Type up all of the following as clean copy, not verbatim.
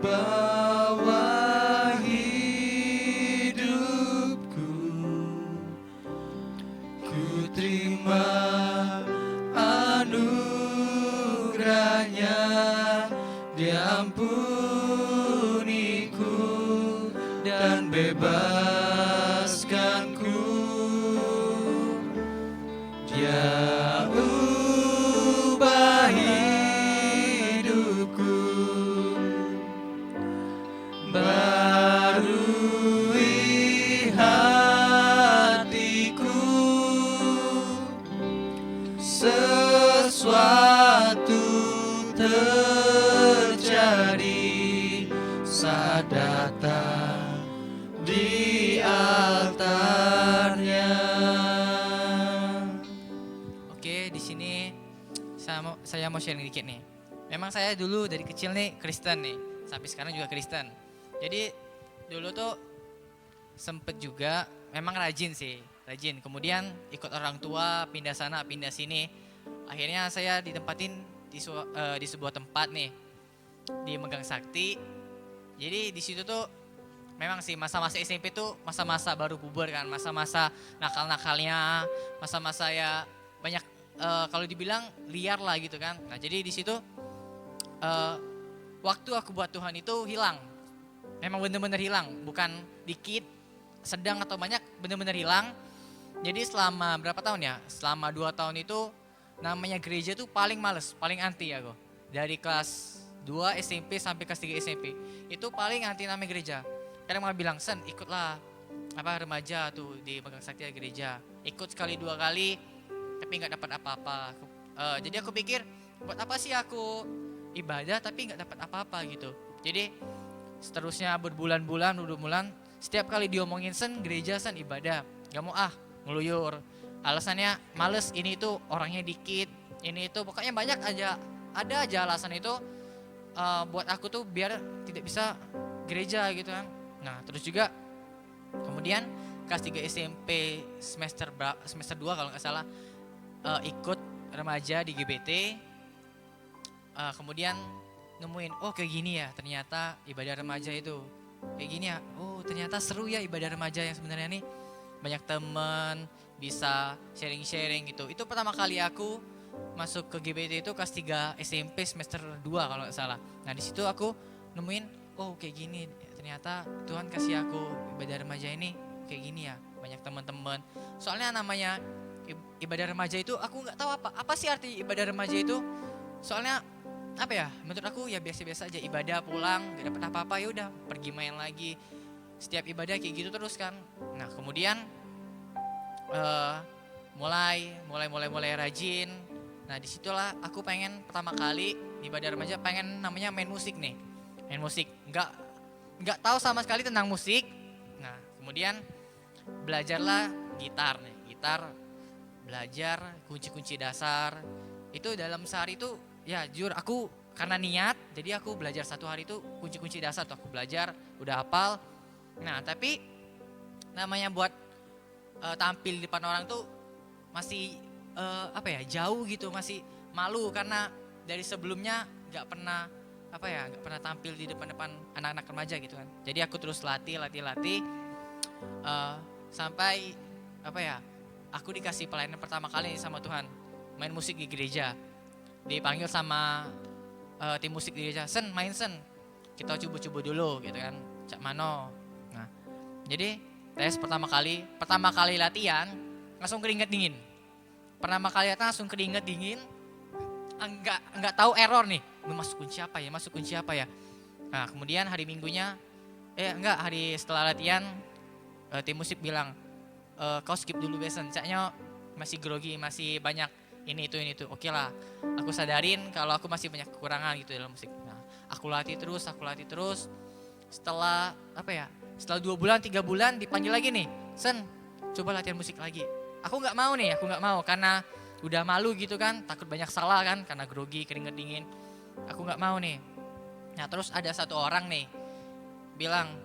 bawa hidupku, ku terima anugerahnya, Dia ampuniku dan bebaskanku. Dia ubah hidupku, barui hatiku, sesuatu terjadi saat datang di altarnya. Oke, di sini saya mau sharing dikit nih. Memang saya dulu dari kecil nih Kristen nih, sampai sekarang juga Kristen. Jadi dulu tuh sempet juga, memang rajin. Kemudian ikut orang tua, pindah sana, pindah sini. Akhirnya saya ditempatin di sebuah tempat nih, di Megang Sakti. Jadi di situ tuh memang sih masa-masa SMP tuh masa-masa baru puber kan, masa-masa nakal-nakalnya, masa-masa ya banyak kalau dibilang liar lah gitu kan. Nah jadi di situ waktu aku buat Tuhan itu hilang, memang benar-benar hilang, bukan dikit, sedang atau banyak, benar-benar hilang. Jadi selama berapa tahun ya? Selama 2 tahun itu namanya gereja tuh paling males, paling anti aku. Dari kelas 2 SMP sampai kelas 3 SMP itu paling anti namanya gereja. Kadang malah bilang, "Sen, ikutlah remaja tuh di Megang Sakti gereja." Ikut sekali 2 kali tapi nggak dapat apa-apa. Jadi aku pikir, buat apa sih aku ibadah tapi nggak dapat apa-apa gitu. Jadi seterusnya berbulan-bulan, setiap kali diomongin Sen gereja, Sen ibadah, nggak mau ngeluyur. Alasannya males, ini itu orangnya dikit, ini itu pokoknya banyak aja, ada aja alasan itu buat aku tuh biar tidak bisa gereja gitu kan. Nah terus juga kemudian kelas 3 SMP semester 2 kalau nggak salah ikut remaja di GBT. Kemudian nemuin, oh kayak gini ya ternyata ibadah remaja itu, kayak gini ya, oh ternyata seru ya ibadah remaja yang sebenarnya nih, banyak temen, bisa sharing-sharing gitu. Itu pertama kali aku masuk ke GBT itu kelas 3 SMP semester 2 kalau nggak salah. Nah di situ aku nemuin, oh kayak gini ternyata Tuhan kasih aku ibadah remaja ini kayak gini ya, banyak teman-teman. Soalnya namanya ibadah remaja itu aku nggak tahu apa sih arti ibadah remaja itu. Soalnya apa ya, menurut aku ya biasa-biasa aja, ibadah pulang gak dapat apa-apa, ya udah pergi main lagi. Setiap ibadah kayak gitu terus kan. Nah kemudian mulai rajin. Nah disitulah aku pengen pertama kali di ibadah remaja pengen namanya main musik nih, main musik. Nggak tahu sama sekali tentang musik. Nah kemudian belajarlah gitar, belajar kunci-kunci dasar. Itu dalam sehari itu ya jujur aku karena niat, jadi aku belajar 1 hari itu kunci-kunci dasar tuh aku belajar, udah hafal. Nah tapi namanya buat tampil di depan orang tuh masih jauh gitu, masih malu karena dari sebelumnya nggak pernah tampil di depan anak-anak remaja gitu kan. Jadi aku terus latih sampai aku dikasih pelayanan pertama kali sama Tuhan, main musik di gereja. Dipanggil sama tim musik di gereja, Sen, kita coba dulu gitu kan, Cak Mano. Nah jadi tes pertama kali latihan langsung keringet dingin. Enggak tahu error nih, masuk kunci apa ya. Nah kemudian hari minggunya hari setelah latihan tim musik bilang, kau skip dulu besen, caknya masih grogi, masih banyak ini itu. Oke lah, aku sadarin kalau aku masih banyak kekurangan gitu dalam musik. Nah aku latih terus. Setelah 2 bulan 3 bulan dipanggil lagi nih, Sen coba latihan musik lagi. Aku nggak mau karena udah malu gitu kan, takut banyak salah kan karena grogi, keringet dingin. Aku nggak mau nih. Nah terus ada satu orang nih bilang,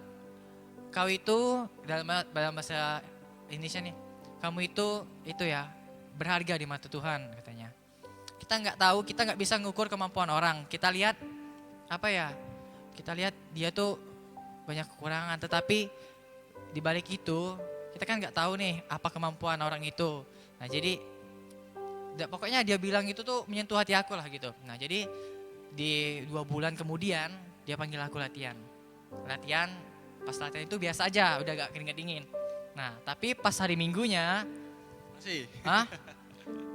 kau itu dalam bahasa Indonesia nih, kamu itu ya berharga di mata Tuhan katanya. Kita nggak tahu, kita nggak bisa ngukur kemampuan orang. Kita lihat kita lihat dia tuh banyak kekurangan, tetapi di balik itu kita kan nggak tahu nih apa kemampuan orang itu. Nah jadi pokoknya dia bilang itu tuh menyentuh hati aku lah gitu. Nah jadi di 2 bulan kemudian dia panggil aku latihan. Pas latihan itu biasa aja, udah gak keringet dingin. Nah tapi pas hari minggunya Masih.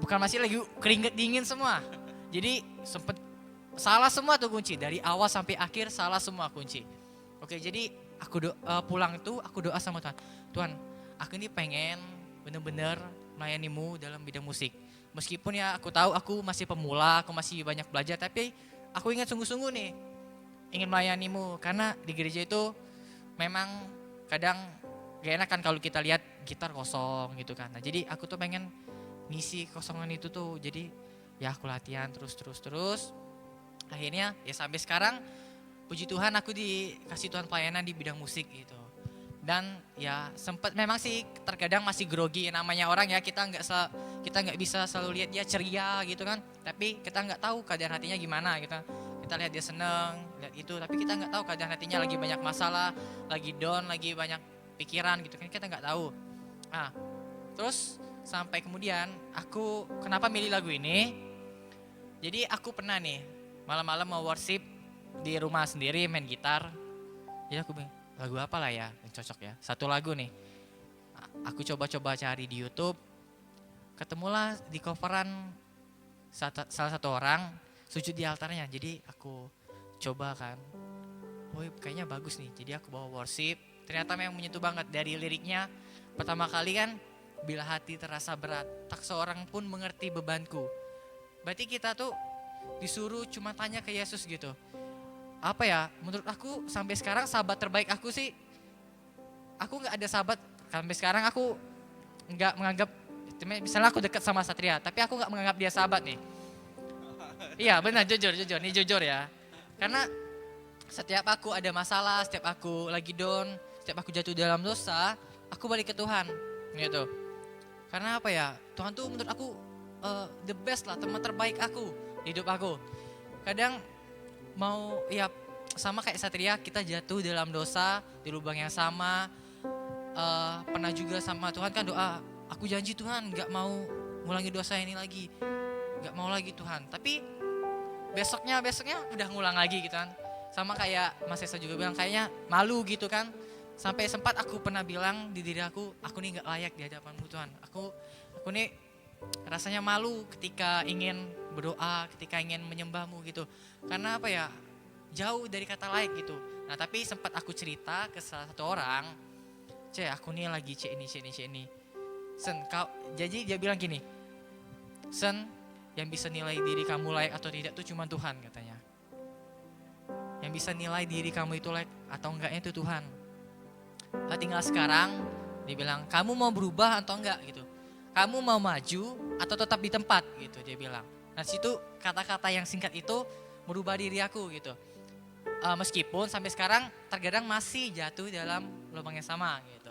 bukan masih lagi keringet dingin semua. Jadi sempet salah semua tuh kunci, dari awal sampai akhir salah semua kunci. Oke, jadi aku pulang itu aku doa sama Tuhan. Tuhan, aku ini pengen bener-bener melayanimu dalam bidang musik. Meskipun ya aku tahu aku masih pemula, aku masih banyak belajar, tapi aku ingat sungguh-sungguh nih ingin melayanimu. Karena di gereja itu memang kadang gak enak kan kalau kita lihat gitar kosong gitu kan. Nah jadi aku tuh pengen ngisi kosongan itu tuh. Jadi ya aku latihan terus. Akhirnya ya sampai sekarang puji Tuhan aku dikasih Tuhan pelayanan di bidang musik gitu. Dan ya sempat memang sih terkadang masih grogi, namanya orang ya, kita nggak bisa selalu lihat dia ceria gitu kan, tapi kita nggak tahu keadaan hatinya gimana gitu. Kita lihat dia seneng, lihat itu, tapi kita nggak tahu keadaan hatinya lagi banyak masalah, lagi down, lagi banyak pikiran gitu kan, kita nggak tahu. Nah terus sampai kemudian aku kenapa milih lagu ini, jadi aku pernah nih malam-malam mau worship di rumah sendiri main gitar. Jadi aku bilang, lagu apa lah ya yang cocok ya, satu lagu nih. Aku coba-coba cari di YouTube, ketemulah di coveran salah satu orang sujud di altarnya. Jadi aku coba kan, kayaknya bagus nih, jadi aku bawa worship. Ternyata memang menyentuh banget dari liriknya. Pertama kali kan, bila hati terasa berat, tak seorang pun mengerti bebanku. Berarti kita tuh disuruh cuma tanya ke Yesus gitu. Apa ya, menurut aku sampai sekarang sahabat terbaik aku sih, aku gak ada sahabat sampai sekarang, aku gak menganggap, misalnya aku dekat sama Satria, tapi aku gak menganggap dia sahabat nih. Iya benar, jujur, ini jujur ya. Karena setiap aku ada masalah, setiap aku lagi down, setiap aku jatuh dalam dosa, aku balik ke Tuhan gitu. Karena apa ya, Tuhan tuh menurut aku the best lah, teman terbaik aku di hidup aku. Kadang mau ya sama kayak Satria, kita jatuh dalam dosa di lubang yang sama. Pernah juga sama Tuhan kan doa, aku janji Tuhan gak mau ngulangi dosa ini lagi, gak mau lagi Tuhan. Tapi besoknya udah ngulang lagi gitu kan. Sama kayak Mas Esa juga bilang, kayaknya malu gitu kan. Sampai sempat aku pernah bilang di diri aku nih gak layak di hadapan-Mu Tuhan. Aku nih rasanya malu ketika ingin berdoa, ketika ingin menyembah-Mu gitu. Karena apa ya, jauh dari kata layak gitu. Nah tapi sempat aku cerita ke salah satu orang, aku nih lagi ini. Sen, jadi dia bilang gini, Sen, yang bisa nilai diri kamu layak atau tidak itu cuma Tuhan katanya. Yang bisa nilai diri kamu itu layak atau enggaknya itu Tuhan. Nah, tinggal sekarang dia bilang, kamu mau berubah atau enggak gitu. Kamu mau maju atau tetap di tempat gitu dia bilang. Nah situ kata-kata yang singkat itu merubah diri aku gitu. Meskipun sampai sekarang terkadang masih jatuh dalam lubang yang sama gitu.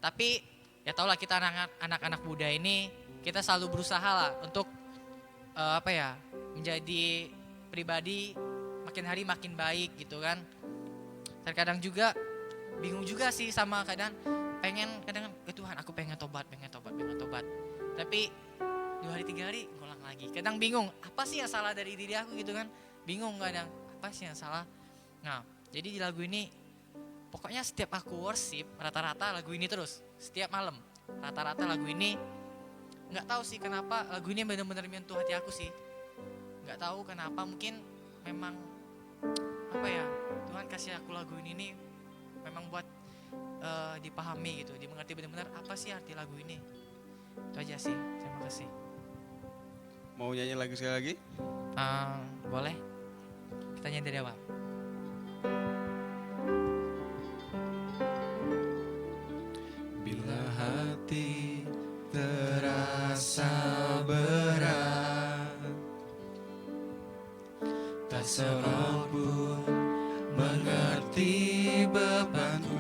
Tapi ya tau lah, kita anak-anak muda ini kita selalu berusaha lah untuk menjadi pribadi makin hari makin baik gitu kan. Terkadang juga bingung juga sih sama kadang Tuhan aku pengen tobat. Tapi 2 hari 3 hari ngulang lagi. Kadang bingung, apa sih yang salah dari diri aku gitu kan. Bingung kadang, apa sih yang salah. Nah, jadi di lagu ini pokoknya setiap aku worship rata-rata lagu ini terus. Setiap malam rata-rata lagu ini. Gak tahu sih kenapa lagu ini benar-benar menyentuh hati aku sih. Gak tahu kenapa, mungkin memang Tuhan kasih aku lagu ini nih memang buat dipahami gitu, dimengerti benar-benar apa sih arti lagu ini. Itu aja sih, terima kasih. Mau nyanyi lagu sekali lagi? Boleh, kita nyanyi dari awal. Bila hati terasa berat, tak seorang pun mengerti bebanku.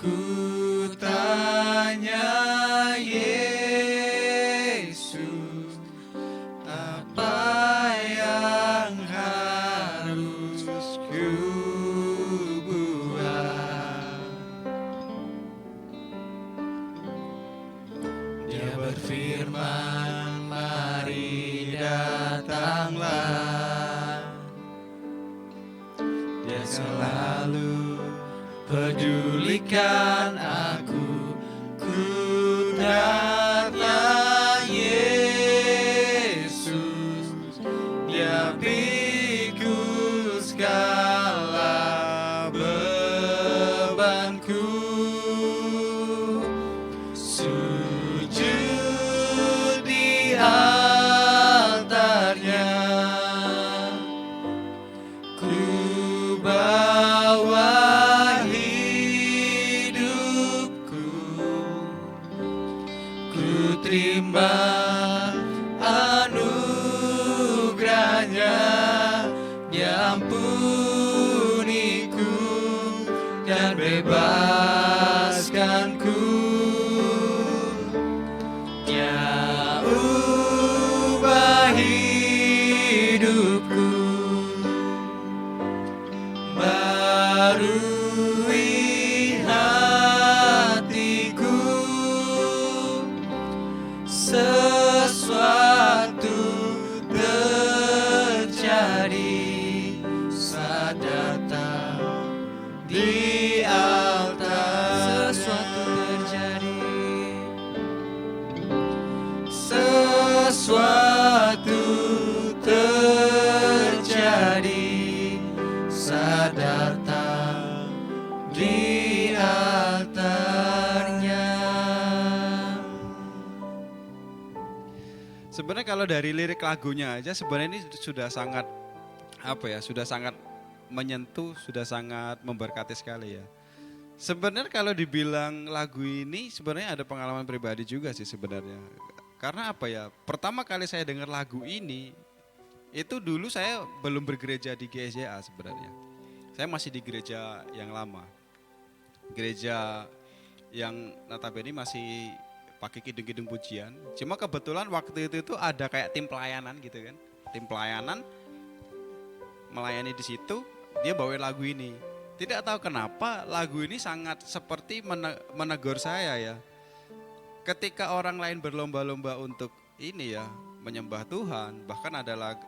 Ku tanya Yesus, apa yang harus ku buat. Dia berfirman, mari datanglah. Dia selalu pedulikan aku. Ku datang Yesus, Dia pikul segala bebanku. Sujud di altarnya, ku bawa hidupku, ku terima anugerahnya. Dia ampuniku dan bebaskanku. Dia ubah hidupku, barui hatiku. Sesuatu terjadi saat datang di altar. Sesuatu terjadi, sesuatu terjadi saat datang di altarnya. Sebenarnya kalau dari lirik lagunya aja sebenarnya ini sudah sangat sudah sangat menyentuh, sudah sangat memberkati sekali ya. Sebenarnya kalau dibilang lagu ini sebenarnya ada pengalaman pribadi juga sih sebenarnya. Karena pertama kali saya dengar lagu ini itu dulu saya belum bergereja di GSJA sebenarnya. Saya masih di gereja yang lama. Gereja yang notabene masih pakai kidung-kidung pujian. Cuma kebetulan waktu itu ada kayak tim pelayanan gitu kan. Tim pelayanan melayani di situ, dia bawain lagu ini. Tidak tahu kenapa lagu ini sangat seperti menegur saya ya. Ketika orang lain berlomba-lomba untuk ini ya, menyembah Tuhan, bahkan ada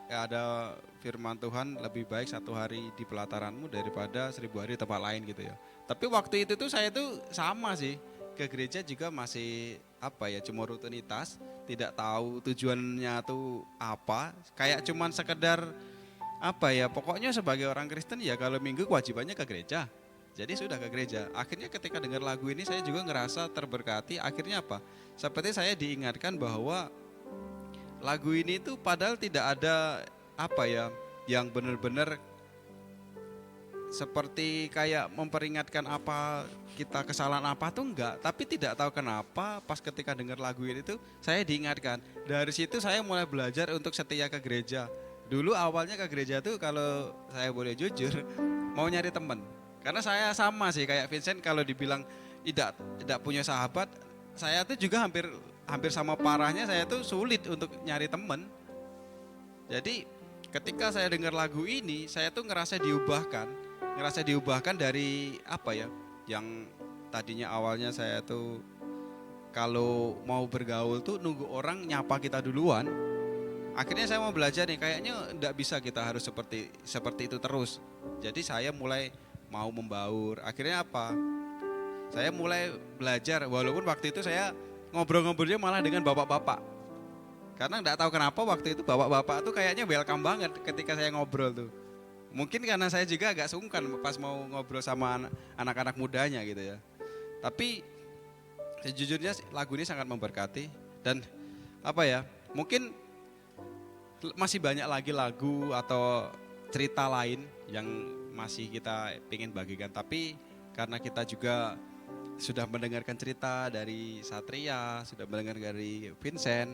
firman Tuhan, lebih baik 1 hari di pelataranmu daripada 1000 hari di tempat lain gitu ya. Tapi waktu itu tuh saya tuh sama sih, ke gereja juga masih cuma rutinitas, tidak tahu tujuannya tuh apa, kayak cuman sekedar pokoknya sebagai orang Kristen ya kalau minggu kewajibannya ke gereja. Jadi sudah ke gereja. Akhirnya ketika dengar lagu ini saya juga ngerasa terberkati. Akhirnya seperti saya diingatkan bahwa lagu ini tuh padahal tidak ada yang benar-benar seperti kayak memperingatkan kita kesalahan tuh enggak. Tapi tidak tahu kenapa pas ketika dengar lagu ini tuh saya diingatkan. Dari situ saya mulai belajar untuk setia ke gereja. Dulu awalnya ke gereja tuh kalau saya boleh jujur mau nyari teman. Karena saya sama sih kayak Vincent, kalau dibilang tidak punya sahabat, saya tuh juga hampir sama parahnya, saya tuh sulit untuk nyari teman. Jadi ketika saya dengar lagu ini, saya tuh ngerasa diubahkan dari yang tadinya awalnya saya tuh kalau mau bergaul tuh nunggu orang nyapa kita duluan. Akhirnya saya mau belajar nih, kayaknya enggak bisa kita harus seperti itu terus. Jadi saya mulai mau membaur. Akhirnya saya mulai belajar, walaupun waktu itu saya ngobrol-ngobrolnya malah dengan bapak-bapak. Karena enggak tahu kenapa waktu itu bapak-bapak tuh kayaknya welcome banget ketika saya ngobrol tuh. Mungkin karena saya juga agak sungkan pas mau ngobrol sama anak-anak mudanya gitu ya. Tapi sejujurnya lagu ini sangat memberkati. Dan mungkin masih banyak lagi lagu atau cerita lain yang masih kita ingin bagikan, tapi karena kita juga sudah mendengarkan cerita dari Satria, sudah mendengar dari Vincent,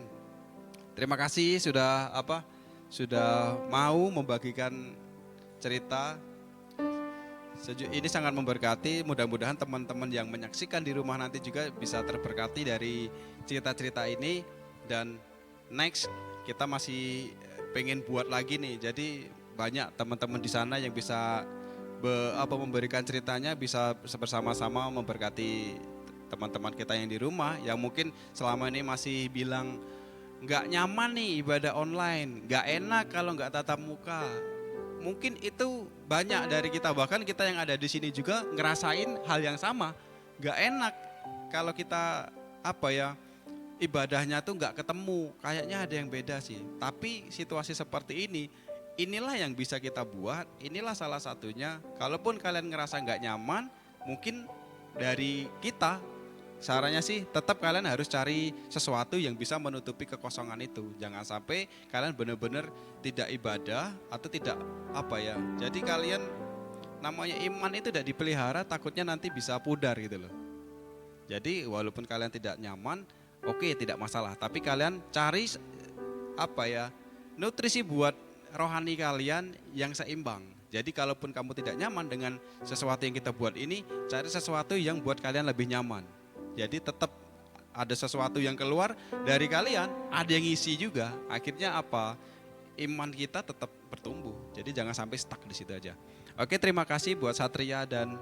terima kasih sudah mau membagikan cerita. Ini sangat memberkati. Mudah-mudahan teman-teman yang menyaksikan di rumah nanti juga bisa terberkati dari cerita-cerita ini. Dan next kita masih pengen buat lagi nih. Jadi banyak teman-teman di sana yang bisa memberikan ceritanya, bisa bersama-sama memberkati teman-teman kita yang di rumah yang mungkin selama ini masih bilang nggak nyaman nih ibadah online, nggak enak kalau nggak tatap muka. Mungkin itu banyak dari kita, bahkan kita yang ada di sini juga ngerasain hal yang sama. Nggak enak kalau kita ibadahnya tuh nggak ketemu, kayaknya ada yang beda sih. Tapi situasi seperti ini, inilah yang bisa kita buat, inilah salah satunya. Kalaupun kalian ngerasa nggak nyaman, mungkin dari kita, sarannya sih tetap kalian harus cari sesuatu yang bisa menutupi kekosongan itu. Jangan sampai kalian benar-benar tidak ibadah atau tidak Jadi kalian namanya iman itu tidak dipelihara, takutnya nanti bisa pudar gitu loh. Jadi walaupun kalian tidak nyaman, oke, tidak masalah. Tapi kalian cari nutrisi buat rohani kalian yang seimbang. Jadi kalaupun kamu tidak nyaman dengan sesuatu yang kita buat ini, cari sesuatu yang buat kalian lebih nyaman. Jadi tetap ada sesuatu yang keluar dari kalian, ada yang ngisi juga. Akhirnya iman kita tetap bertumbuh. Jadi jangan sampai stuck di situ aja. Oke, terima kasih buat Satria dan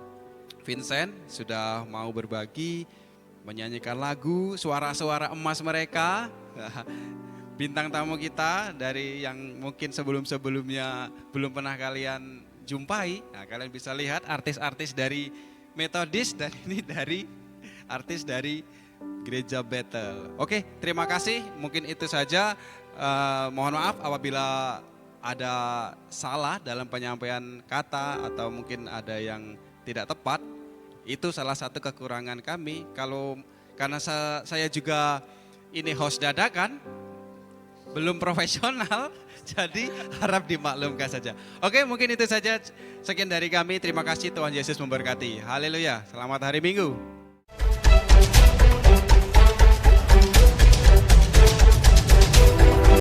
Vincent sudah mau berbagi, menyanyikan lagu, suara-suara emas mereka. Bintang tamu kita dari yang mungkin sebelum-sebelumnya belum pernah kalian jumpai. Nah, kalian bisa lihat artis-artis dari Metodis dan ini dari artis dari Gereja Bethel. Oke, terima kasih. Mungkin itu saja. Mohon maaf apabila ada salah dalam penyampaian kata atau mungkin ada yang tidak tepat. Itu salah satu kekurangan kami. Karena saya juga ini host dadakan, belum profesional, jadi harap dimaklumkan saja. Oke, mungkin itu saja. Sekian dari kami. Terima kasih, Tuhan Yesus memberkati. Haleluya. Selamat hari Minggu.